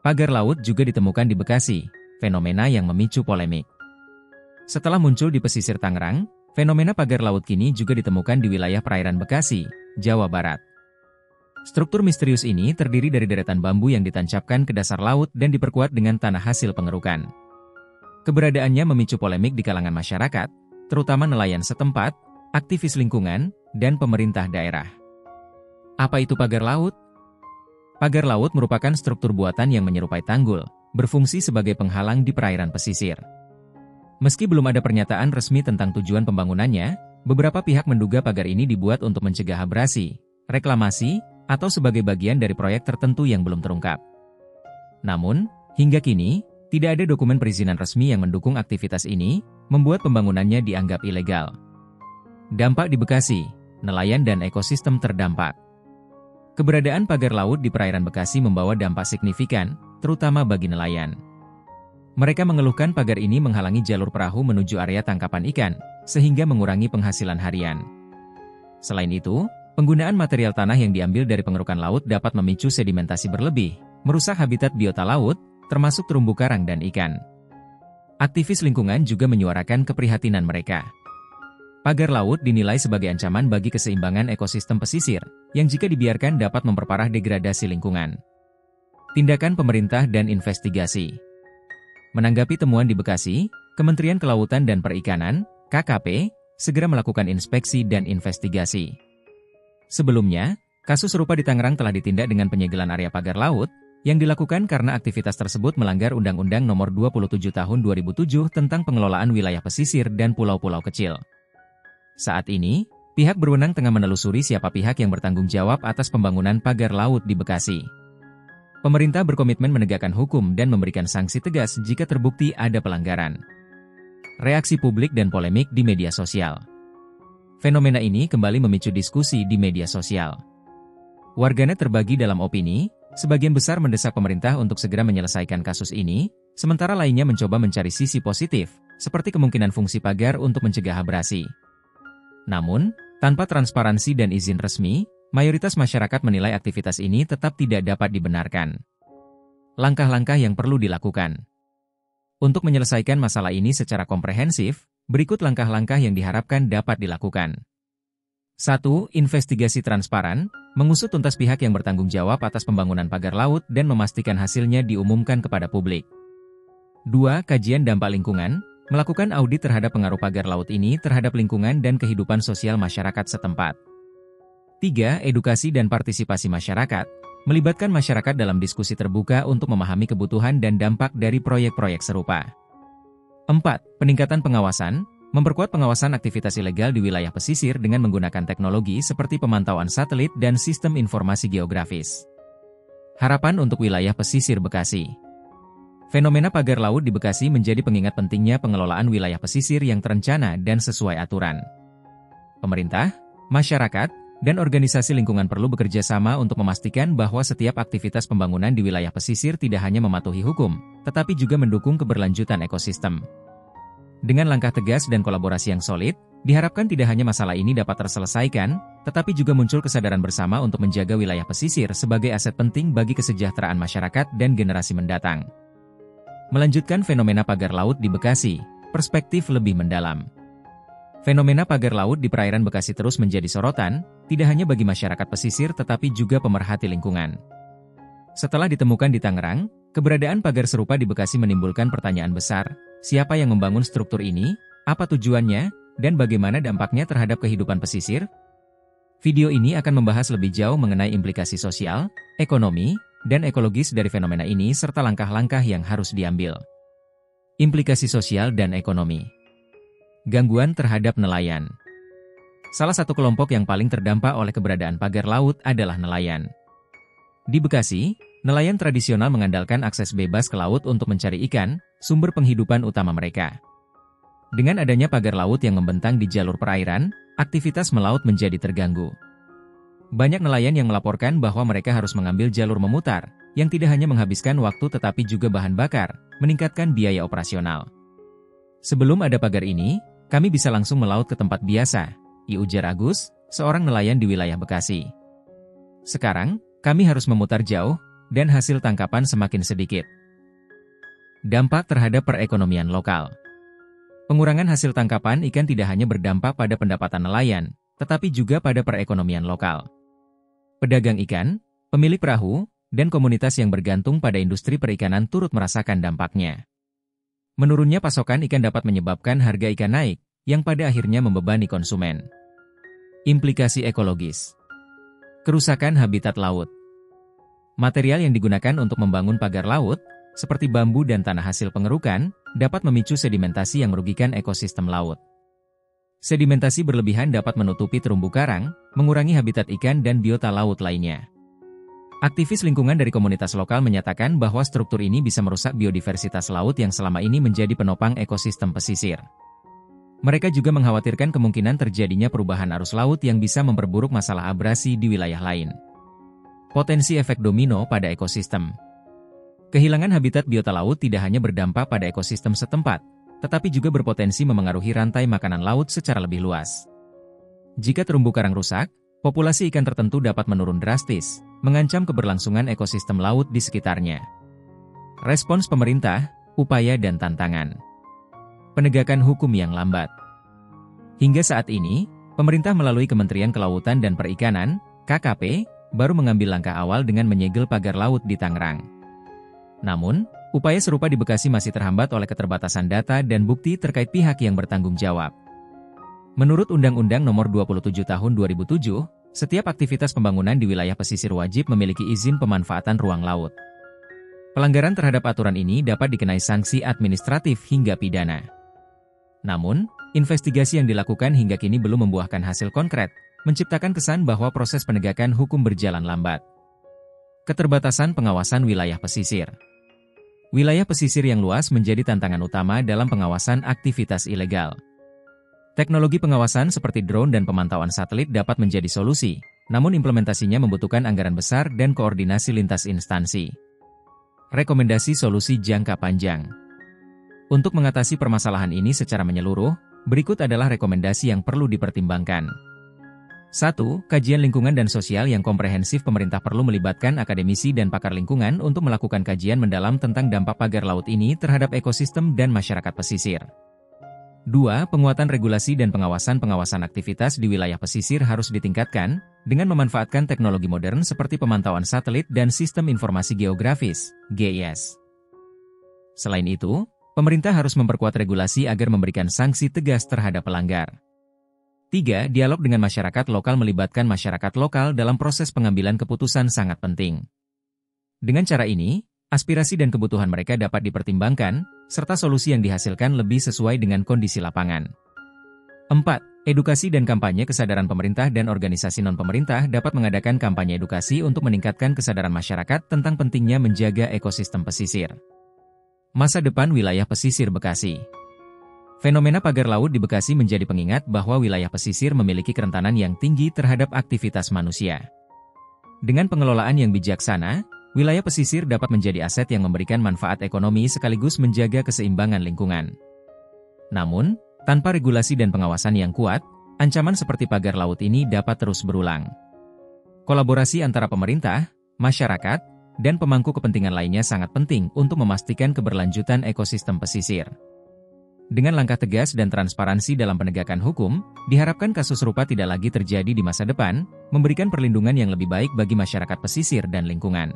Pagar laut juga ditemukan di Bekasi, fenomena yang memicu polemik. Setelah muncul di pesisir Tangerang, fenomena pagar laut kini juga ditemukan di wilayah perairan Bekasi, Jawa Barat. Struktur misterius ini terdiri dari deretan bambu yang ditancapkan ke dasar laut dan diperkuat dengan tanah hasil pengerukan. Keberadaannya memicu polemik di kalangan masyarakat, terutama nelayan setempat, aktivis lingkungan, dan pemerintah daerah. Apa itu pagar laut? Pagar laut merupakan struktur buatan yang menyerupai tanggul, berfungsi sebagai penghalang di perairan pesisir. Meski belum ada pernyataan resmi tentang tujuan pembangunannya, beberapa pihak menduga pagar ini dibuat untuk mencegah abrasi, reklamasi, atau sebagai bagian dari proyek tertentu yang belum terungkap. Namun, hingga kini, tidak ada dokumen perizinan resmi yang mendukung aktivitas ini, membuat pembangunannya dianggap ilegal. Dampak di Bekasi, nelayan dan ekosistem terdampak. Keberadaan pagar laut di perairan Bekasi membawa dampak signifikan, terutama bagi nelayan. Mereka mengeluhkan pagar ini menghalangi jalur perahu menuju area tangkapan ikan, sehingga mengurangi penghasilan harian. Selain itu, penggunaan material tanah yang diambil dari pengerukan laut dapat memicu sedimentasi berlebih, merusak habitat biota laut, termasuk terumbu karang dan ikan. Aktivis lingkungan juga menyuarakan keprihatinan mereka. Pagar laut dinilai sebagai ancaman bagi keseimbangan ekosistem pesisir, yang jika dibiarkan dapat memperparah degradasi lingkungan. Tindakan pemerintah dan investigasi. Menanggapi temuan di Bekasi, Kementerian Kelautan dan Perikanan, KKP, segera melakukan inspeksi dan investigasi. Sebelumnya, kasus serupa di Tangerang telah ditindak dengan penyegelan area pagar laut, yang dilakukan karena aktivitas tersebut melanggar Undang-Undang Nomor 27 Tahun 2007 tentang pengelolaan wilayah pesisir dan pulau-pulau kecil. Saat ini, pihak berwenang tengah menelusuri siapa pihak yang bertanggung jawab atas pembangunan pagar laut di Bekasi. Pemerintah berkomitmen menegakkan hukum dan memberikan sanksi tegas jika terbukti ada pelanggaran. Reaksi publik dan polemik di media sosial. Fenomena ini kembali memicu diskusi di media sosial. Warganet terbagi dalam opini, sebagian besar mendesak pemerintah untuk segera menyelesaikan kasus ini, sementara lainnya mencoba mencari sisi positif, seperti kemungkinan fungsi pagar untuk mencegah abrasi. Namun, tanpa transparansi dan izin resmi, mayoritas masyarakat menilai aktivitas ini tetap tidak dapat dibenarkan. Langkah-langkah yang perlu dilakukan. Untuk menyelesaikan masalah ini secara komprehensif, berikut langkah-langkah yang diharapkan dapat dilakukan. 1. Investigasi transparan, mengusut tuntas pihak yang bertanggung jawab atas pembangunan pagar laut dan memastikan hasilnya diumumkan kepada publik. 2. Kajian dampak lingkungan, melakukan audit terhadap pengaruh pagar laut ini terhadap lingkungan dan kehidupan sosial masyarakat setempat. 3. Edukasi dan partisipasi masyarakat, melibatkan masyarakat dalam diskusi terbuka untuk memahami kebutuhan dan dampak dari proyek-proyek serupa. 4. Peningkatan pengawasan, memperkuat pengawasan aktivitas ilegal di wilayah pesisir dengan menggunakan teknologi seperti pemantauan satelit dan sistem informasi geografis. Harapan untuk wilayah pesisir Bekasi. Fenomena pagar laut di Bekasi menjadi pengingat pentingnya pengelolaan wilayah pesisir yang terencana dan sesuai aturan. Pemerintah, masyarakat, dan organisasi lingkungan perlu bekerja sama untuk memastikan bahwa setiap aktivitas pembangunan di wilayah pesisir tidak hanya mematuhi hukum, tetapi juga mendukung keberlanjutan ekosistem. Dengan langkah tegas dan kolaborasi yang solid, diharapkan tidak hanya masalah ini dapat terselesaikan, tetapi juga muncul kesadaran bersama untuk menjaga wilayah pesisir sebagai aset penting bagi kesejahteraan masyarakat dan generasi mendatang. Melanjutkan fenomena pagar laut di Bekasi, perspektif lebih mendalam. Fenomena pagar laut di perairan Bekasi terus menjadi sorotan, tidak hanya bagi masyarakat pesisir tetapi juga pemerhati lingkungan. Setelah ditemukan di Tangerang, keberadaan pagar serupa di Bekasi menimbulkan pertanyaan besar, siapa yang membangun struktur ini, apa tujuannya, dan bagaimana dampaknya terhadap kehidupan pesisir? Video ini akan membahas lebih jauh mengenai implikasi sosial, ekonomi, dan ekologis dari fenomena ini serta langkah-langkah yang harus diambil. Implikasi sosial dan ekonomi. Gangguan terhadap nelayan. Salah satu kelompok yang paling terdampak oleh keberadaan pagar laut adalah nelayan. Di Bekasi, nelayan tradisional mengandalkan akses bebas ke laut untuk mencari ikan, sumber penghidupan utama mereka. Dengan adanya pagar laut yang membentang di jalur perairan, aktivitas melaut menjadi terganggu. Banyak nelayan yang melaporkan bahwa mereka harus mengambil jalur memutar, yang tidak hanya menghabiskan waktu tetapi juga bahan bakar, meningkatkan biaya operasional. Sebelum ada pagar ini, kami bisa langsung melaut ke tempat biasa, ujar Agus, seorang nelayan di wilayah Bekasi. Sekarang, kami harus memutar jauh, dan hasil tangkapan semakin sedikit. Dampak terhadap perekonomian lokal. Pengurangan hasil tangkapan ikan tidak hanya berdampak pada pendapatan nelayan, tetapi juga pada perekonomian lokal. Pedagang ikan, pemilik perahu, dan komunitas yang bergantung pada industri perikanan turut merasakan dampaknya. Menurunnya pasokan ikan dapat menyebabkan harga ikan naik, yang pada akhirnya membebani konsumen. Implikasi ekologis. Kerusakan habitat laut. Material yang digunakan untuk membangun pagar laut, seperti bambu dan tanah hasil pengerukan, dapat memicu sedimentasi yang merugikan ekosistem laut. Sedimentasi berlebihan dapat menutupi terumbu karang, mengurangi habitat ikan dan biota laut lainnya. Aktivis lingkungan dari komunitas lokal menyatakan bahwa struktur ini bisa merusak biodiversitas laut yang selama ini menjadi penopang ekosistem pesisir. Mereka juga mengkhawatirkan kemungkinan terjadinya perubahan arus laut yang bisa memperburuk masalah abrasi di wilayah lain. Potensi efek domino pada ekosistem. Kehilangan habitat biota laut tidak hanya berdampak pada ekosistem setempat, tetapi juga berpotensi memengaruhi rantai makanan laut secara lebih luas. Jika terumbu karang rusak, populasi ikan tertentu dapat menurun drastis, mengancam keberlangsungan ekosistem laut di sekitarnya. Respons pemerintah, upaya dan tantangan. Penegakan hukum yang lambat. Hingga saat ini, pemerintah melalui Kementerian Kelautan dan Perikanan, KKP, baru mengambil langkah awal dengan menyegel pagar laut di Tangerang. Namun, upaya serupa di Bekasi masih terhambat oleh keterbatasan data dan bukti terkait pihak yang bertanggung jawab. Menurut Undang-Undang Nomor 27 Tahun 2007, setiap aktivitas pembangunan di wilayah pesisir wajib memiliki izin pemanfaatan ruang laut. Pelanggaran terhadap aturan ini dapat dikenai sanksi administratif hingga pidana. Namun, investigasi yang dilakukan hingga kini belum membuahkan hasil konkret, menciptakan kesan bahwa proses penegakan hukum berjalan lambat. Keterbatasan pengawasan wilayah pesisir. Wilayah pesisir yang luas menjadi tantangan utama dalam pengawasan aktivitas ilegal. Teknologi pengawasan seperti drone dan pemantauan satelit dapat menjadi solusi, namun implementasinya membutuhkan anggaran besar dan koordinasi lintas instansi. Rekomendasi solusi jangka panjang. Untuk mengatasi permasalahan ini secara menyeluruh, berikut adalah rekomendasi yang perlu dipertimbangkan. 1. Kajian lingkungan dan sosial yang komprehensif. Pemerintah perlu melibatkan akademisi dan pakar lingkungan untuk melakukan kajian mendalam tentang dampak pagar laut ini terhadap ekosistem dan masyarakat pesisir. 2. Penguatan regulasi dan pengawasan aktivitas di wilayah pesisir harus ditingkatkan, dengan memanfaatkan teknologi modern seperti pemantauan satelit dan sistem informasi geografis, GIS. Selain itu, pemerintah harus memperkuat regulasi agar memberikan sanksi tegas terhadap pelanggar. 3. Dialog dengan masyarakat lokal. Melibatkan masyarakat lokal dalam proses pengambilan keputusan sangat penting. Dengan cara ini, aspirasi dan kebutuhan mereka dapat dipertimbangkan, serta solusi yang dihasilkan lebih sesuai dengan kondisi lapangan. 4. Edukasi dan kampanye. Kesadaran pemerintah dan organisasi non-pemerintah dapat mengadakan kampanye edukasi untuk meningkatkan kesadaran masyarakat tentang pentingnya menjaga ekosistem pesisir. Masa depan wilayah pesisir Bekasi. Fenomena pagar laut di Bekasi menjadi pengingat bahwa wilayah pesisir memiliki kerentanan yang tinggi terhadap aktivitas manusia. Dengan pengelolaan yang bijaksana, wilayah pesisir dapat menjadi aset yang memberikan manfaat ekonomi sekaligus menjaga keseimbangan lingkungan. Namun, tanpa regulasi dan pengawasan yang kuat, ancaman seperti pagar laut ini dapat terus berulang. Kolaborasi antara pemerintah, masyarakat, dan pemangku kepentingan lainnya sangat penting untuk memastikan keberlanjutan ekosistem pesisir. Dengan langkah tegas dan transparansi dalam penegakan hukum, diharapkan kasus serupa tidak lagi terjadi di masa depan, memberikan perlindungan yang lebih baik bagi masyarakat pesisir dan lingkungan.